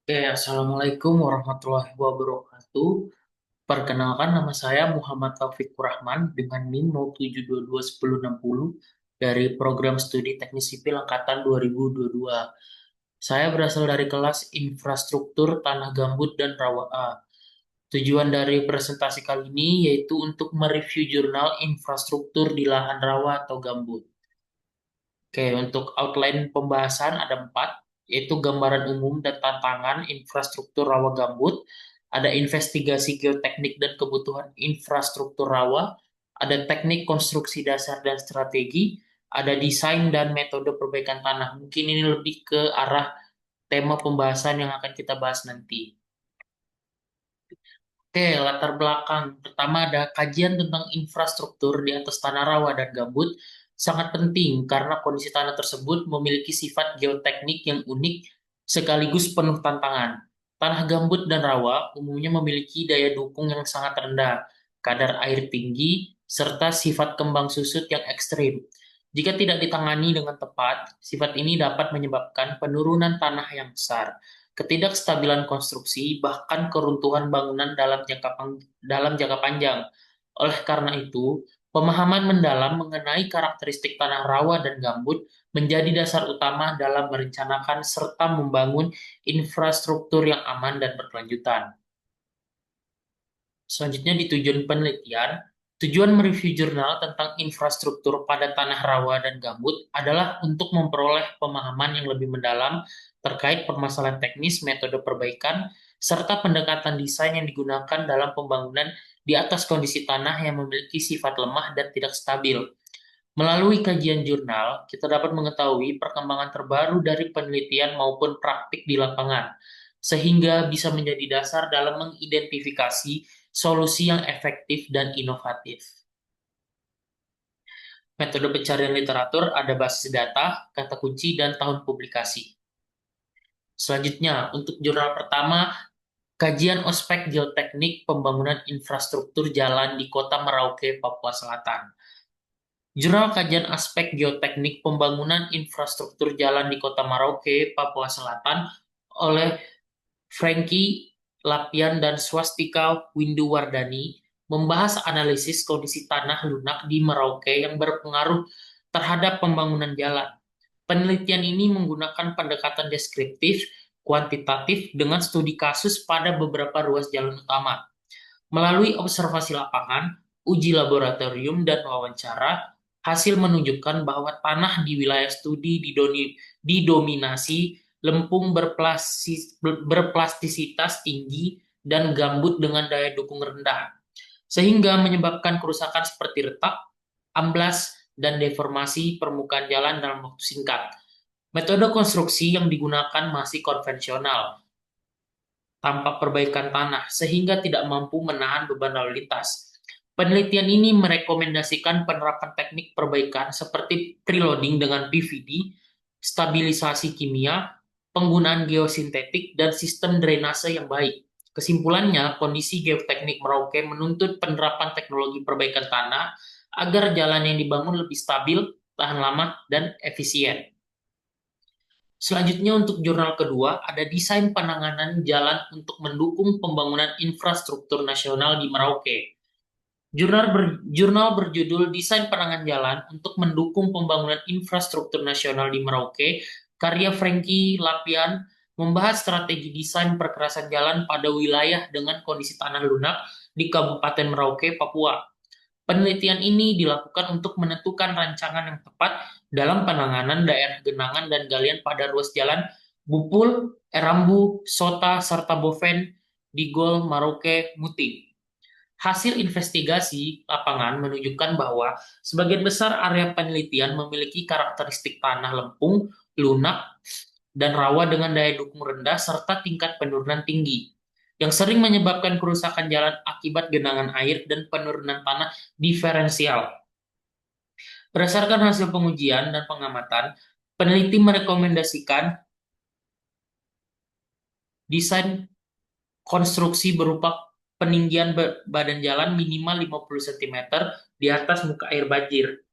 Oke, Assalamualaikum warahmatullahi wabarakatuh. Perkenalkan nama saya Muhammad Taufikur Rahman dengan NIM 07221060 dari Program Studi Teknik Sipil Angkatan 2022. Saya berasal dari kelas Infrastruktur Tanah Gambut dan Rawa A. Tujuan dari presentasi kali ini yaitu untuk mereview jurnal infrastruktur di lahan rawa atau gambut. Oke, untuk outline pembahasan ada empat, yaitu gambaran umum dan tantangan infrastruktur rawa gambut, ada investigasi geoteknik dan kebutuhan infrastruktur rawa, ada teknik konstruksi dasar dan strategi, ada desain dan metode perbaikan tanah. Mungkin ini lebih ke arah tema pembahasan yang akan kita bahas nanti. Oke, latar belakang. Pertama ada kajian tentang infrastruktur di atas tanah rawa dan gambut sangat penting karena kondisi tanah tersebut memiliki sifat geoteknik yang unik sekaligus penuh tantangan. Tanah gambut dan rawa umumnya memiliki daya dukung yang sangat rendah, kadar air tinggi, serta sifat kembang susut yang ekstrim. Jika tidak ditangani dengan tepat, sifat ini dapat menyebabkan penurunan tanah yang besar, ketidakstabilan konstruksi, bahkan keruntuhan bangunan dalam jangka panjang. Oleh karena itu, pemahaman mendalam mengenai karakteristik tanah rawa dan gambut menjadi dasar utama dalam merencanakan serta membangun infrastruktur yang aman dan berkelanjutan. Selanjutnya di tujuan penelitian, tujuan mereview jurnal tentang infrastruktur pada tanah rawa dan gambut adalah untuk memperoleh pemahaman yang lebih mendalam terkait permasalahan teknis, metode perbaikan, serta pendekatan desain yang digunakan dalam pembangunan di atas kondisi tanah yang memiliki sifat lemah dan tidak stabil. Melalui kajian jurnal, kita dapat mengetahui perkembangan terbaru dari penelitian maupun praktik di lapangan, sehingga bisa menjadi dasar dalam mengidentifikasi solusi yang efektif dan inovatif. Metode pencarian literatur ada basis data, kata kunci, dan tahun publikasi. Selanjutnya, untuk jurnal pertama, kajian ospek geoteknik pembangunan infrastruktur jalan di Kota Merauke, Papua Selatan. Jurnal Kajian Aspek Geoteknik Pembangunan Infrastruktur Jalan di Kota Merauke, Papua Selatan oleh Frankie Lapian dan Swastika Winduwardani membahas analisis kondisi tanah lunak di Merauke yang berpengaruh terhadap pembangunan jalan. Penelitian ini menggunakan pendekatan deskriptif, kuantitatif dengan studi kasus pada beberapa ruas jalan utama. Melalui observasi lapangan, uji laboratorium, dan wawancara, hasil menunjukkan bahwa tanah di wilayah studi didominasi lempung berplastisitas tinggi dan gambut dengan daya dukung rendah, sehingga menyebabkan kerusakan seperti retak, amblas, dan deformasi permukaan jalan dalam waktu singkat. Metode konstruksi yang digunakan masih konvensional, tanpa perbaikan tanah, sehingga tidak mampu menahan beban lalu lintas. Penelitian ini merekomendasikan penerapan teknik perbaikan seperti preloading dengan PVD, stabilisasi kimia, penggunaan geosintetik, dan sistem drainase yang baik. Kesimpulannya, kondisi geoteknik Merauke menuntut penerapan teknologi perbaikan tanah agar jalan yang dibangun lebih stabil, tahan lama, dan efisien. Selanjutnya untuk jurnal kedua, ada desain penanganan jalan untuk mendukung pembangunan infrastruktur nasional di Merauke. Jurnal berjudul Desain Penanganan Jalan untuk mendukung pembangunan infrastruktur nasional di Merauke, karya Frankie Lapian membahas strategi desain perkerasan jalan pada wilayah dengan kondisi tanah lunak di Kabupaten Merauke, Papua. Penelitian ini dilakukan untuk menentukan rancangan yang tepat dalam penanganan daerah genangan dan galian pada ruas jalan Bupul, Erambu, Sota, serta Boven, Digol, Maroke, Muting. Hasil investigasi lapangan menunjukkan bahwa sebagian besar area penelitian memiliki karakteristik tanah lempung, lunak, dan rawa dengan daya dukung rendah serta tingkat penurunan tinggi, yang sering menyebabkan kerusakan jalan akibat genangan air dan penurunan tanah diferensial. Berdasarkan hasil pengujian dan pengamatan, peneliti merekomendasikan desain konstruksi berupa peninggian badan jalan minimal 50 cm di atas muka air banjir.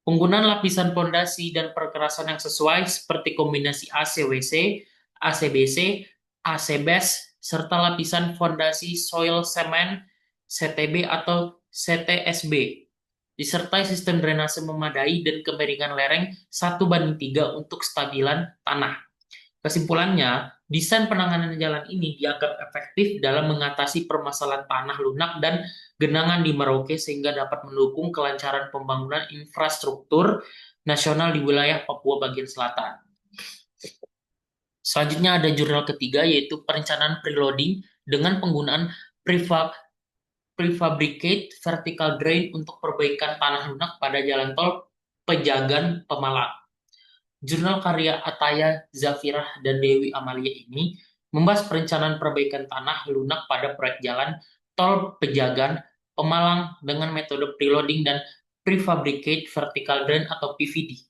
Penggunaan lapisan pondasi dan perkerasan yang sesuai seperti kombinasi ACWC, ACBC, AC base, serta lapisan fondasi soil cement (CTB) atau CTSB, disertai sistem drainase memadai dan kemiringan lereng 1:3 untuk stabilan tanah. Kesimpulannya, desain penanganan jalan ini dianggap efektif dalam mengatasi permasalahan tanah lunak dan genangan di Merauke sehingga dapat mendukung kelancaran pembangunan infrastruktur nasional di wilayah Papua bagian selatan. Selanjutnya ada jurnal ketiga yaitu perencanaan preloading dengan penggunaan prefabricate vertical drain untuk perbaikan tanah lunak pada jalan tol Pejagan Pemalang. Jurnal karya Ataya Zafirah dan Dewi Amalia ini membahas perencanaan perbaikan tanah lunak pada proyek jalan tol Pejagan Pemalang dengan metode preloading dan prefabricate vertical drain atau PVD.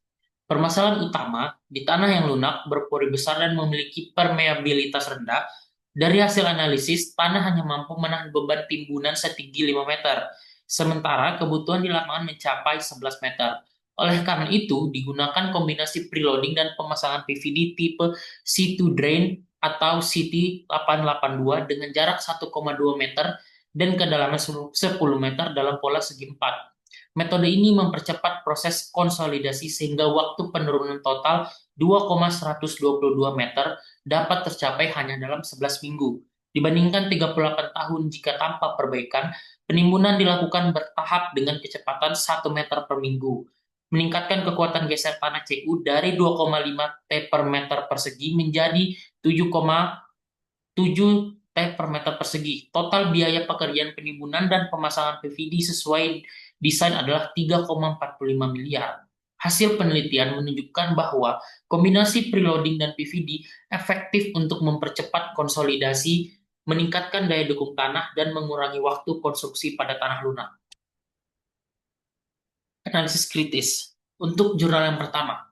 Permasalahan utama di tanah yang lunak, berpori besar dan memiliki permeabilitas rendah. Dari hasil analisis, tanah hanya mampu menahan beban timbunan setinggi 5 meter, sementara kebutuhan di lapangan mencapai 11 meter. Oleh karena itu, digunakan kombinasi preloading dan pemasangan PVD tipe C2 drain atau CT882 dengan jarak 1,2 meter dan kedalaman 10 meter dalam pola segi 4. Metode ini mempercepat proses konsolidasi sehingga waktu penurunan total 2,122 meter dapat tercapai hanya dalam 11 minggu. Dibandingkan 38 tahun jika tanpa perbaikan, penimbunan dilakukan bertahap dengan kecepatan 1 meter per minggu, meningkatkan kekuatan geser tanah CU dari 2,5 T per meter persegi menjadi 7,7 T per meter persegi. Total biaya pekerjaan penimbunan dan pemasangan PVD sesuai desain adalah 3,45 miliar. Hasil penelitian menunjukkan bahwa kombinasi preloading dan PVD efektif untuk mempercepat konsolidasi, meningkatkan daya dukung tanah, dan mengurangi waktu konstruksi pada tanah lunak. Analisis kritis. Untuk jurnal yang pertama,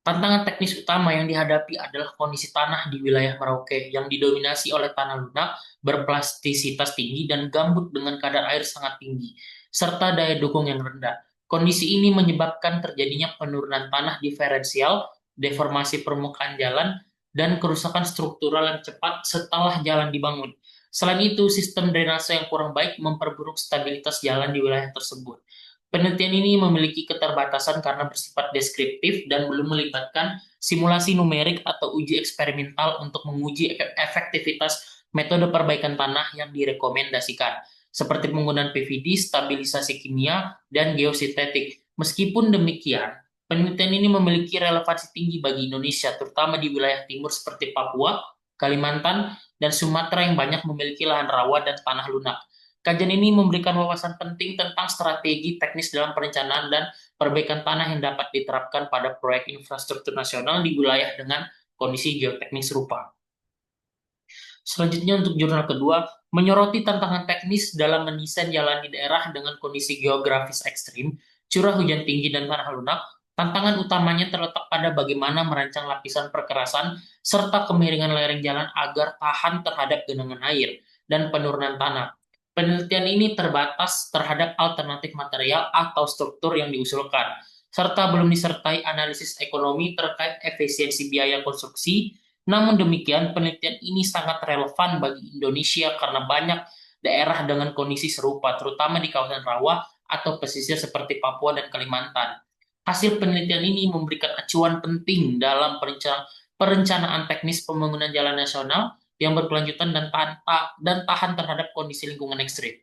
tantangan teknis utama yang dihadapi adalah kondisi tanah di wilayah Merauke yang didominasi oleh tanah lunak berplastisitas tinggi dan gambut dengan kadar air sangat tinggi, serta daya dukung yang rendah. Kondisi ini menyebabkan terjadinya penurunan tanah diferensial, deformasi permukaan jalan, dan kerusakan struktural yang cepat setelah jalan dibangun. Selain itu, sistem drainase yang kurang baik memperburuk stabilitas jalan di wilayah tersebut. Penelitian ini memiliki keterbatasan karena bersifat deskriptif dan belum melibatkan simulasi numerik atau uji eksperimental untuk menguji efektivitas metode perbaikan tanah yang direkomendasikan, seperti penggunaan PVD, stabilisasi kimia, dan geosintetik. Meskipun demikian, penelitian ini memiliki relevansi tinggi bagi Indonesia, terutama di wilayah timur seperti Papua, Kalimantan, dan Sumatera yang banyak memiliki lahan rawa dan tanah lunak. Kajian ini memberikan wawasan penting tentang strategi teknis dalam perencanaan dan perbaikan tanah yang dapat diterapkan pada proyek infrastruktur nasional di wilayah dengan kondisi geoteknik serupa. Selanjutnya untuk jurnal kedua, menyoroti tantangan teknis dalam mendesain jalan di daerah dengan kondisi geografis ekstrim, curah hujan tinggi dan tanah lunak. Tantangan utamanya terletak pada bagaimana merancang lapisan perkerasan serta kemiringan lereng jalan agar tahan terhadap genangan air dan penurunan tanah. Penelitian ini terbatas terhadap alternatif material atau struktur yang diusulkan, serta belum disertai analisis ekonomi terkait efisiensi biaya konstruksi. Namun demikian, penelitian ini sangat relevan bagi Indonesia karena banyak daerah dengan kondisi serupa, terutama di kawasan rawa atau pesisir seperti Papua dan Kalimantan. Hasil penelitian ini memberikan acuan penting dalam perencanaan teknis pembangunan jalan nasional yang berkelanjutan dan tahan terhadap kondisi lingkungan ekstrim.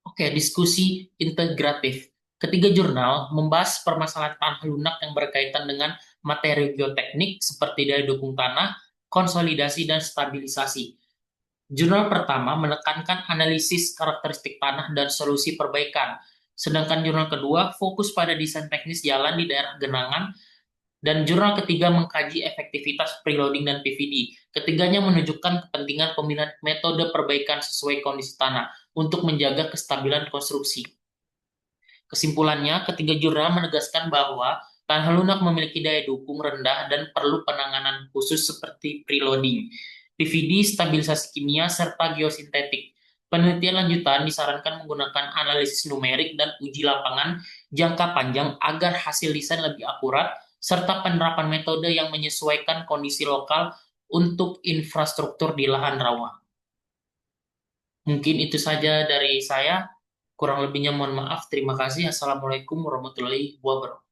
Oke, diskusi integratif. Ketiga jurnal membahas permasalahan tanah lunak yang berkaitan dengan materi geoteknik seperti daya dukung tanah, konsolidasi, dan stabilisasi. Jurnal pertama menekankan analisis karakteristik tanah dan solusi perbaikan, sedangkan jurnal kedua fokus pada desain teknis jalan di daerah genangan, dan jurnal ketiga mengkaji efektivitas preloading dan PVD. Ketiganya menunjukkan kepentingan pemilihan metode perbaikan sesuai kondisi tanah untuk menjaga kestabilan konstruksi. Kesimpulannya, ketiga jurnal menegaskan bahwa tanah lunak memiliki daya dukung rendah dan perlu penanganan khusus seperti preloading, PVD, stabilisasi kimia, serta geosintetik. Penelitian lanjutan disarankan menggunakan analisis numerik dan uji lapangan jangka panjang agar hasil desain lebih akurat serta penerapan metode yang menyesuaikan kondisi lokal untuk infrastruktur di lahan rawa. Mungkin itu saja dari saya. Kurang lebihnya mohon maaf. Terima kasih. Assalamualaikum warahmatullahi wabarakatuh.